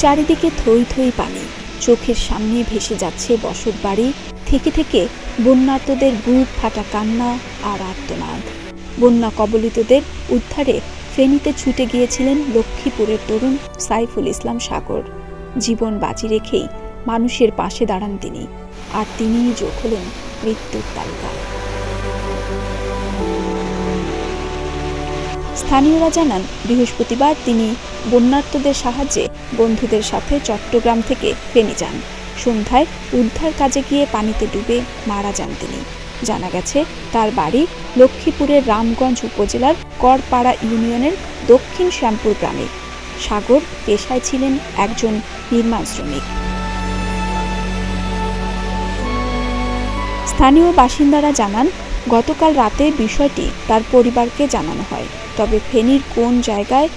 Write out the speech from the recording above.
চারিদিকে থই থই পানি, চোখের সামনে ভেসে যাচ্ছে বসত বাড়ি, থেকে থেকে বন্যার্তদের বুক ফাটা কান্না আর আর্তনাদ। বন্যা কবলিতদের উদ্ধারে ফেনীতে ছুটে গিয়েছিলেন লক্ষ্মীপুরের তরুণ সাইফুল ইসলাম সাগর। জীবন বাজি রেখেই মানুষের পাশে দাঁড়ান তিনি, আর তিনিই যোগ হলেন মৃত্যুর তালিকায়। স্থানীয়রা জানান, বৃহস্পতিবার তিনি বন্যার্তদের সাহায্যে বন্ধুদের সাথে চট্টগ্রাম থেকে ফেনী যান। সন্ধ্যায় উদ্ধার কাজে গিয়ে পানিতে ডুবে মারা যান তিনি। জানা গেছে, তার বাড়ি লক্ষ্মীপুরের রামগঞ্জ উপজেলার করপাড়া ইউনিয়নের দক্ষিণ শ্যামপুর গ্রামে। সাগর পেশায় ছিলেন একজন নির্মাণ শ্রমিক। স্থানীয় বাসিন্দারা জানান, গতকাল রাতে বিষয়টি তার পরিবারকে জানানো হয়, তবে ফেনীর কোন জায়গায়